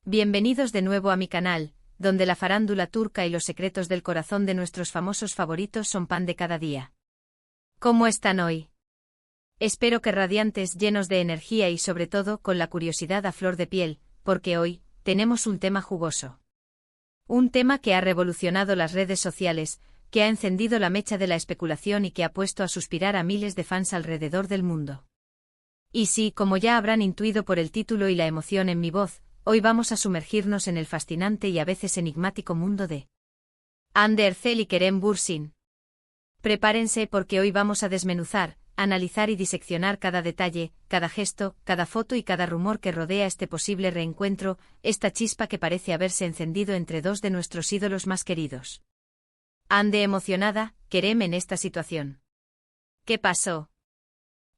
Bienvenidos de nuevo a mi canal, donde la farándula turca y los secretos del corazón de nuestros famosos favoritos son pan de cada día. ¿Cómo están hoy? Espero que radiantes, llenos de energía y sobre todo con la curiosidad a flor de piel, porque hoy tenemos un tema jugoso. Un tema que ha revolucionado las redes sociales, que ha encendido la mecha de la especulación y que ha puesto a suspirar a miles de fans alrededor del mundo. Y sí, como ya habrán intuido por el título y la emoción en mi voz, hoy vamos a sumergirnos en el fascinante y a veces enigmático mundo de Hande Erçel y Kerem Bürsin. Prepárense porque hoy vamos a desmenuzar, analizar y diseccionar cada detalle, cada gesto, cada foto y cada rumor que rodea este posible reencuentro, esta chispa que parece haberse encendido entre dos de nuestros ídolos más queridos. Hande emocionada, Kerem en esta situación. ¿Qué pasó?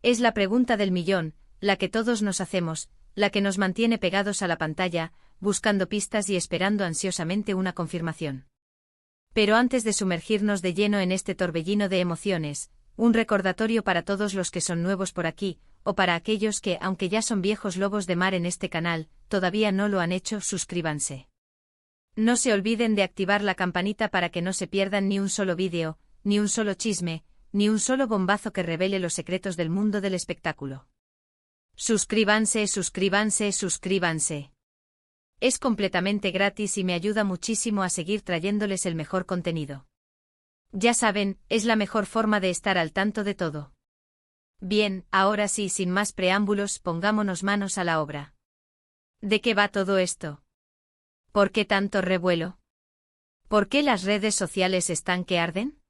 Es la pregunta del millón, la que todos nos hacemos, la que nos mantiene pegados a la pantalla, buscando pistas y esperando ansiosamente una confirmación. Pero antes de sumergirnos de lleno en este torbellino de emociones, un recordatorio para todos los que son nuevos por aquí, o para aquellos que, aunque ya son viejos lobos de mar en este canal, todavía no lo han hecho, suscríbanse. No se olviden de activar la campanita para que no se pierdan ni un solo vídeo, ni un solo chisme, ni un solo bombazo que revele los secretos del mundo del espectáculo. Suscríbanse, suscríbanse, suscríbanse. Es completamente gratis y me ayuda muchísimo a seguir trayéndoles el mejor contenido. Ya saben, es la mejor forma de estar al tanto de todo. Bien, ahora sí, sin más preámbulos, pongámonos manos a la obra. ¿De qué va todo esto? ¿Por qué tanto revuelo? ¿Por qué las redes sociales están que arden?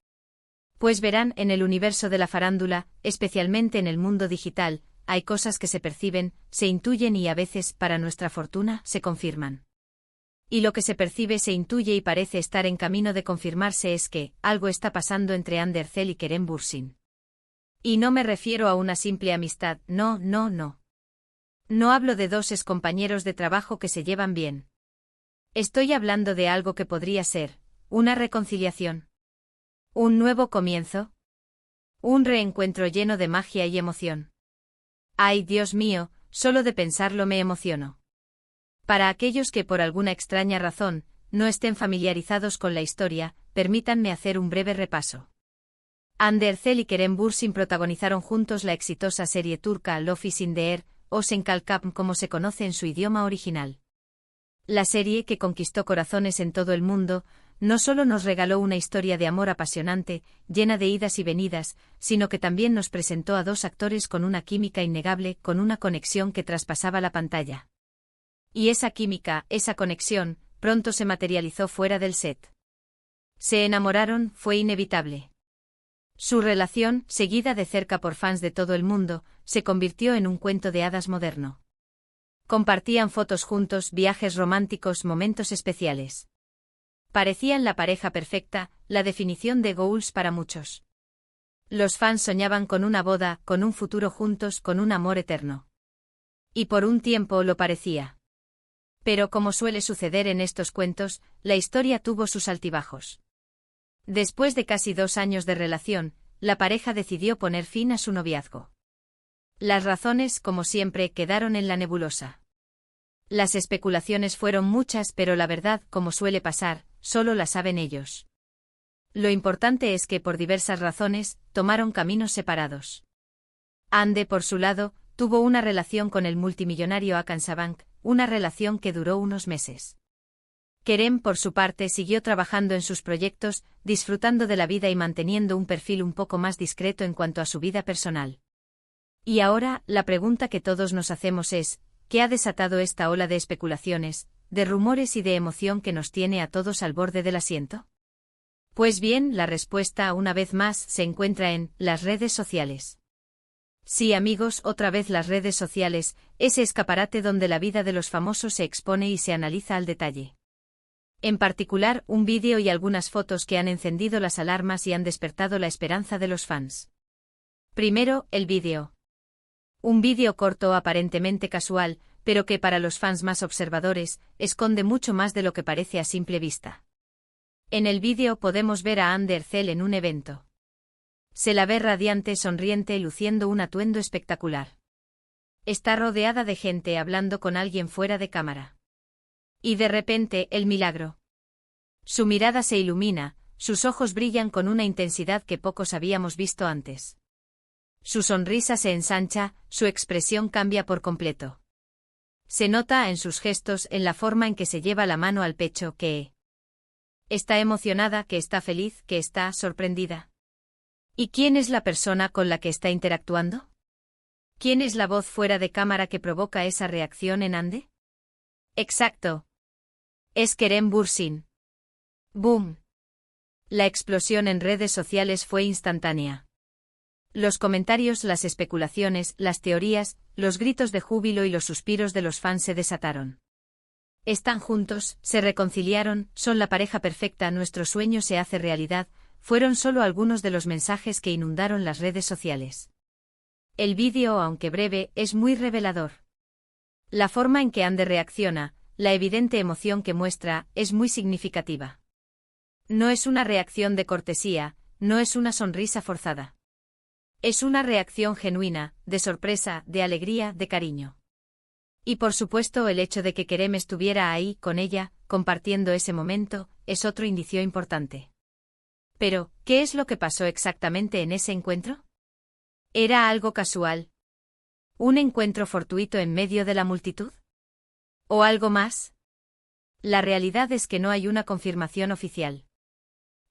Pues verán, en el universo de la farándula, especialmente en el mundo digital, hay cosas que se perciben, se intuyen y a veces, para nuestra fortuna, se confirman. Y lo que se percibe, se intuye y parece estar en camino de confirmarse es que algo está pasando entre Hande Erçel y Kerem Bürsin. Y no me refiero a una simple amistad, no. No hablo de dos excompañeros de trabajo que se llevan bien. Estoy hablando de algo que podría ser una reconciliación. Un nuevo comienzo. Un reencuentro lleno de magia y emoción. Ay, Dios mío, solo de pensarlo me emociono. Para aquellos que por alguna extraña razón no estén familiarizados con la historia, permítanme hacer un breve repaso. Hande Erçel y Kerem Bürsin protagonizaron juntos la exitosa serie turca Love is in the Air, o Sen Kalkam como se conoce en su idioma original. La serie, que conquistó corazones en todo el mundo, no solo nos regaló una historia de amor apasionante, llena de idas y venidas, sino que también nos presentó a dos actores con una química innegable, con una conexión que traspasaba la pantalla. Y esa química, esa conexión, pronto se materializó fuera del set. Se enamoraron, fue inevitable. Su relación, seguida de cerca por fans de todo el mundo, se convirtió en un cuento de hadas moderno. Compartían fotos juntos, viajes románticos, momentos especiales. Parecían la pareja perfecta, la definición de goals para muchos. Los fans soñaban con una boda, con un futuro juntos, con un amor eterno. Y por un tiempo lo parecía. Pero como suele suceder en estos cuentos, la historia tuvo sus altibajos. Después de casi 2 años de relación, la pareja decidió poner fin a su noviazgo. Las razones, como siempre, quedaron en la nebulosa. Las especulaciones fueron muchas, pero la verdad, como suele pasar, solo la saben ellos. Lo importante es que por diversas razones, tomaron caminos separados. Hande, por su lado, tuvo una relación con el multimillonario Hakan Sabank, una relación que duró unos meses. Kerem, por su parte, siguió trabajando en sus proyectos, disfrutando de la vida y manteniendo un perfil un poco más discreto en cuanto a su vida personal. Y ahora, la pregunta que todos nos hacemos es, ¿qué ha desatado esta ola de especulaciones, de rumores y de emoción que nos tiene a todos al borde del asiento? Pues bien, la respuesta, una vez más, se encuentra en las redes sociales. Sí, amigos, otra vez las redes sociales, ese escaparate donde la vida de los famosos se expone y se analiza al detalle. En particular, un vídeo y algunas fotos que han encendido las alarmas y han despertado la esperanza de los fans. Primero, el vídeo. Un vídeo corto aparentemente casual, pero que para los fans más observadores, esconde mucho más de lo que parece a simple vista. En el vídeo podemos ver a Hande Erçel en un evento. Se la ve radiante, sonriente, luciendo un atuendo espectacular. Está rodeada de gente hablando con alguien fuera de cámara. Y de repente, el milagro. Su mirada se ilumina, sus ojos brillan con una intensidad que pocos habíamos visto antes. Su sonrisa se ensancha, su expresión cambia por completo. Se nota en sus gestos, en la forma en que se lleva la mano al pecho, que está emocionada, que está feliz, que está sorprendida. ¿Y quién es la persona con la que está interactuando? ¿Quién es la voz fuera de cámara que provoca esa reacción en Ande? Exacto. Es Kerem Bürsin. ¡Boom! La explosión en redes sociales fue instantánea. Los comentarios, las especulaciones, las teorías, los gritos de júbilo y los suspiros de los fans se desataron. Están juntos, se reconciliaron, son la pareja perfecta, nuestro sueño se hace realidad, fueron solo algunos de los mensajes que inundaron las redes sociales. El vídeo, aunque breve, es muy revelador. La forma en que Ande reacciona, la evidente emoción que muestra, es muy significativa. No es una reacción de cortesía, no es una sonrisa forzada. Es una reacción genuina, de sorpresa, de alegría, de cariño. Y por supuesto el hecho de que Kerem estuviera ahí, con ella, compartiendo ese momento, es otro indicio importante. Pero, ¿qué es lo que pasó exactamente en ese encuentro? ¿Era algo casual? ¿Un encuentro fortuito en medio de la multitud? ¿O algo más? La realidad es que no hay una confirmación oficial.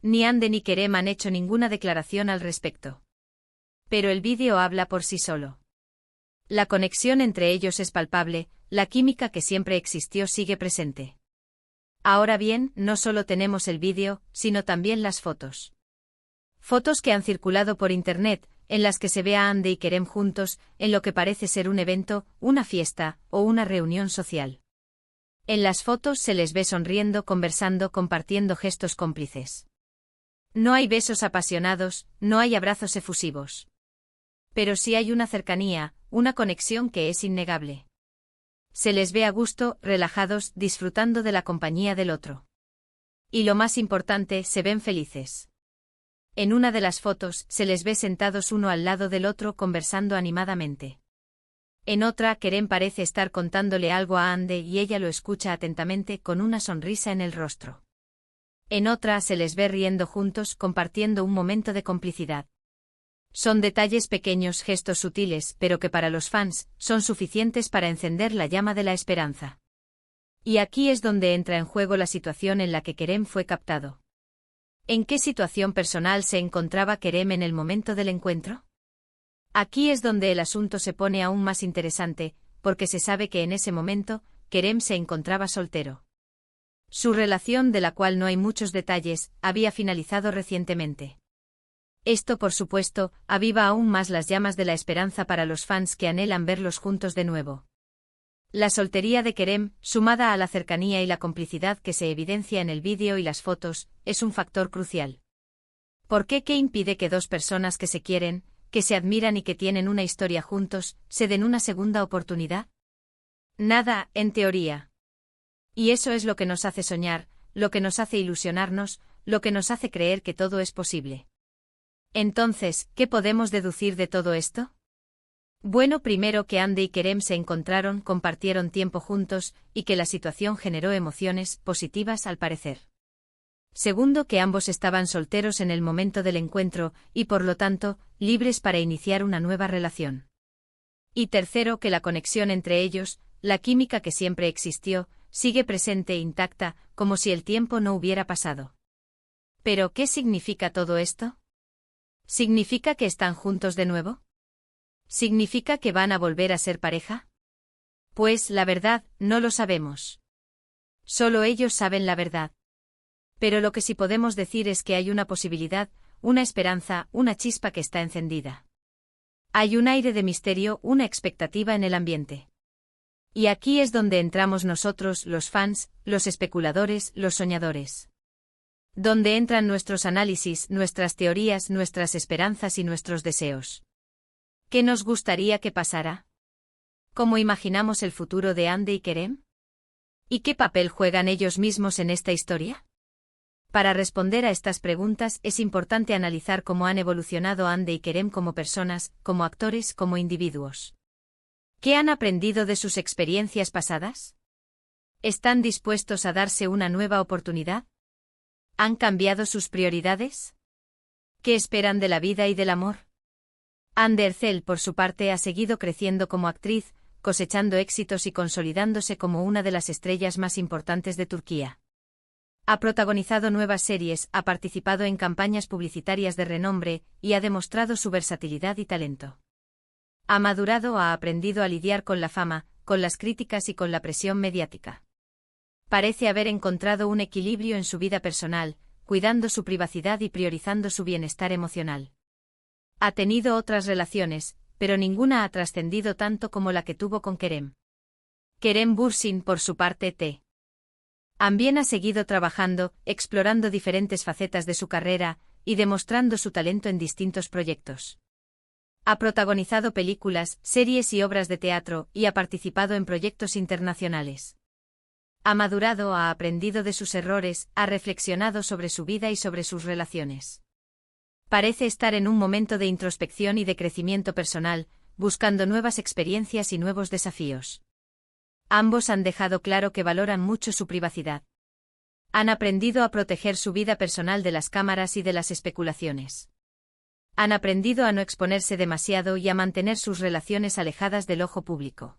Ni Ande ni Kerem han hecho ninguna declaración al respecto. Pero el vídeo habla por sí solo. La conexión entre ellos es palpable, la química que siempre existió sigue presente. Ahora bien, no solo tenemos el vídeo, sino también las fotos. Fotos que han circulado por internet, en las que se ve a Ande y Kerem juntos, en lo que parece ser un evento, una fiesta, o una reunión social. En las fotos se les ve sonriendo, conversando, compartiendo gestos cómplices. No hay besos apasionados, no hay abrazos efusivos. Pero sí hay una cercanía, una conexión que es innegable. Se les ve a gusto, relajados, disfrutando de la compañía del otro. Y lo más importante, se ven felices. En una de las fotos, se les ve sentados uno al lado del otro conversando animadamente. En otra, Kerem parece estar contándole algo a Ande y ella lo escucha atentamente con una sonrisa en el rostro. En otra, se les ve riendo juntos, compartiendo un momento de complicidad. Son detalles pequeños, gestos sutiles, pero que para los fans, son suficientes para encender la llama de la esperanza. Y aquí es donde entra en juego la situación en la que Kerem fue captado. ¿En qué situación personal se encontraba Kerem en el momento del encuentro? Aquí es donde el asunto se pone aún más interesante, porque se sabe que en ese momento, Kerem se encontraba soltero. Su relación, de la cual no hay muchos detalles, había finalizado recientemente. Esto, por supuesto, aviva aún más las llamas de la esperanza para los fans que anhelan verlos juntos de nuevo. La soltería de Kerem, sumada a la cercanía y la complicidad que se evidencia en el vídeo y las fotos, es un factor crucial. ¿Por qué? ¿Qué impide que dos personas que se quieren, que se admiran y que tienen una historia juntos, se den una segunda oportunidad? Nada, en teoría. Y eso es lo que nos hace soñar, lo que nos hace ilusionarnos, lo que nos hace creer que todo es posible. Entonces, ¿qué podemos deducir de todo esto? Bueno, primero que Ande y Kerem se encontraron, compartieron tiempo juntos, y que la situación generó emociones positivas al parecer. Segundo, que ambos estaban solteros en el momento del encuentro, y por lo tanto, libres para iniciar una nueva relación. Y tercero, que la conexión entre ellos, la química que siempre existió, sigue presente e intacta, como si el tiempo no hubiera pasado. ¿Pero qué significa todo esto? ¿Significa que están juntos de nuevo? ¿Significa que van a volver a ser pareja? Pues, la verdad, no lo sabemos. Solo ellos saben la verdad. Pero lo que sí podemos decir es que hay una posibilidad, una esperanza, una chispa que está encendida. Hay un aire de misterio, una expectativa en el ambiente. Y aquí es donde entramos nosotros, los fans, los especuladores, los soñadores. Donde entran nuestros análisis, nuestras teorías, nuestras esperanzas y nuestros deseos. ¿Qué nos gustaría que pasara? ¿Cómo imaginamos el futuro de Ande y Kerem? ¿Y qué papel juegan ellos mismos en esta historia? Para responder a estas preguntas es importante analizar cómo han evolucionado Ande y Kerem como personas, como actores, como individuos. ¿Qué han aprendido de sus experiencias pasadas? ¿Están dispuestos a darse una nueva oportunidad? ¿Han cambiado sus prioridades? ¿Qué esperan de la vida y del amor? Hande Erçel, por su parte, ha seguido creciendo como actriz, cosechando éxitos y consolidándose como una de las estrellas más importantes de Turquía. Ha protagonizado nuevas series, ha participado en campañas publicitarias de renombre y ha demostrado su versatilidad y talento. Ha madurado, ha aprendido a lidiar con la fama, con las críticas y con la presión mediática. Parece haber encontrado un equilibrio en su vida personal, cuidando su privacidad y priorizando su bienestar emocional. Ha tenido otras relaciones, pero ninguna ha trascendido tanto como la que tuvo con Kerem. Kerem Bürsin, por su parte, también ha seguido trabajando, explorando diferentes facetas de su carrera y demostrando su talento en distintos proyectos. Ha protagonizado películas, series y obras de teatro y ha participado en proyectos internacionales. Ha madurado, ha aprendido de sus errores, ha reflexionado sobre su vida y sobre sus relaciones. Parece estar en un momento de introspección y de crecimiento personal, buscando nuevas experiencias y nuevos desafíos. Ambos han dejado claro que valoran mucho su privacidad. Han aprendido a proteger su vida personal de las cámaras y de las especulaciones. Han aprendido a no exponerse demasiado y a mantener sus relaciones alejadas del ojo público.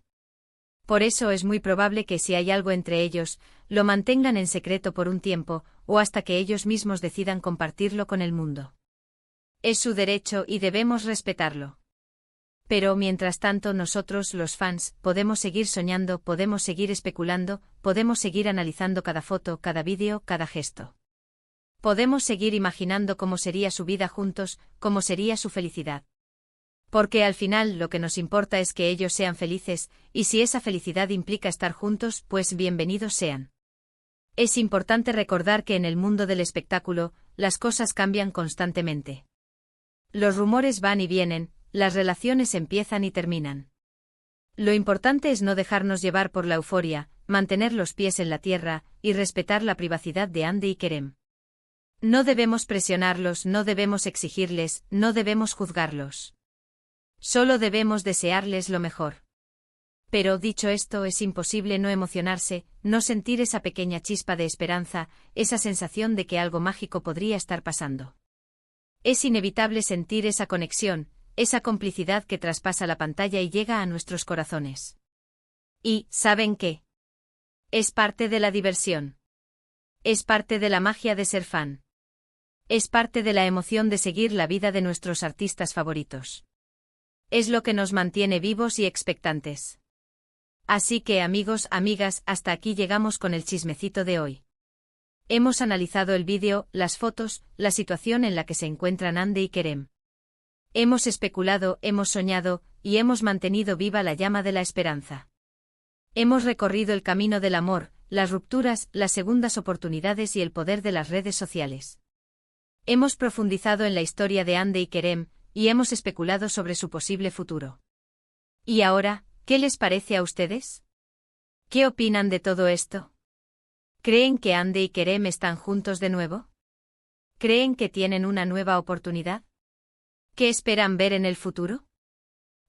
Por eso es muy probable que si hay algo entre ellos, lo mantengan en secreto por un tiempo, o hasta que ellos mismos decidan compartirlo con el mundo. Es su derecho y debemos respetarlo. Pero mientras tanto nosotros, los fans, podemos seguir soñando, podemos seguir especulando, podemos seguir analizando cada foto, cada vídeo, cada gesto. Podemos seguir imaginando cómo sería su vida juntos, cómo sería su felicidad. Porque al final lo que nos importa es que ellos sean felices, y si esa felicidad implica estar juntos, pues bienvenidos sean. Es importante recordar que en el mundo del espectáculo, las cosas cambian constantemente. Los rumores van y vienen, las relaciones empiezan y terminan. Lo importante es no dejarnos llevar por la euforia, mantener los pies en la tierra y respetar la privacidad de Hande y Kerem. No debemos presionarlos, no debemos exigirles, no debemos juzgarlos. Solo debemos desearles lo mejor. Pero dicho esto, es imposible no emocionarse, no sentir esa pequeña chispa de esperanza, esa sensación de que algo mágico podría estar pasando. Es inevitable sentir esa conexión, esa complicidad que traspasa la pantalla y llega a nuestros corazones. Y, ¿saben qué? Es parte de la diversión. Es parte de la magia de ser fan. Es parte de la emoción de seguir la vida de nuestros artistas favoritos. Es lo que nos mantiene vivos y expectantes. Así que, amigos, amigas, hasta aquí llegamos con el chismecito de hoy. Hemos analizado el vídeo, las fotos, la situación en la que se encuentran Hande y Kerem. Hemos especulado, hemos soñado, y hemos mantenido viva la llama de la esperanza. Hemos recorrido el camino del amor, las rupturas, las segundas oportunidades y el poder de las redes sociales. Hemos profundizado en la historia de Hande y Kerem, y hemos especulado sobre su posible futuro. ¿Y ahora, qué les parece a ustedes? ¿Qué opinan de todo esto? ¿Creen que Hande y Kerem están juntos de nuevo? ¿Creen que tienen una nueva oportunidad? ¿Qué esperan ver en el futuro?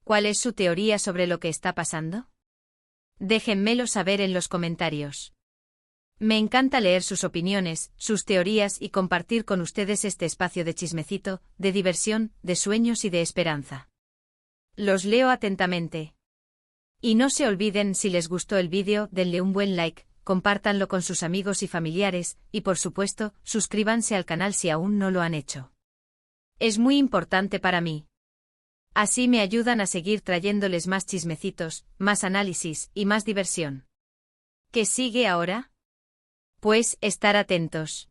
¿Cuál es su teoría sobre lo que está pasando? Déjenmelo saber en los comentarios. Me encanta leer sus opiniones, sus teorías y compartir con ustedes este espacio de chismecito, de diversión, de sueños y de esperanza. Los leo atentamente. Y no se olviden, si les gustó el vídeo, denle un buen like, compártanlo con sus amigos y familiares, y por supuesto, suscríbanse al canal si aún no lo han hecho. Es muy importante para mí. Así me ayudan a seguir trayéndoles más chismecitos, más análisis y más diversión. ¿Qué sigue ahora? Pues, estar atentos.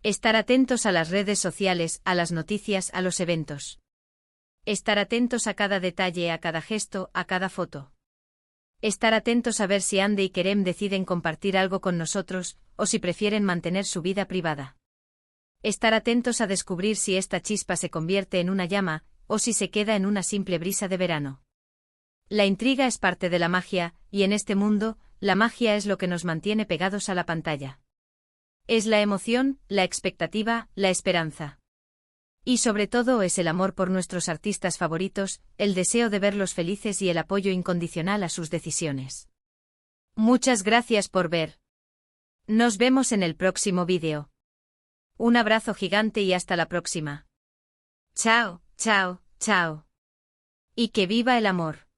Estar atentos a las redes sociales, a las noticias, a los eventos. Estar atentos a cada detalle, a cada gesto, a cada foto. Estar atentos a ver si Hande y Kerem deciden compartir algo con nosotros, o si prefieren mantener su vida privada. Estar atentos a descubrir si esta chispa se convierte en una llama, o si se queda en una simple brisa de verano. La intriga es parte de la magia, y en este mundo, la magia es lo que nos mantiene pegados a la pantalla. Es la emoción, la expectativa, la esperanza. Y sobre todo es el amor por nuestros artistas favoritos, el deseo de verlos felices y el apoyo incondicional a sus decisiones. Muchas gracias por ver. Nos vemos en el próximo vídeo. Un abrazo gigante y hasta la próxima. Chao, chao, chao. Y que viva el amor.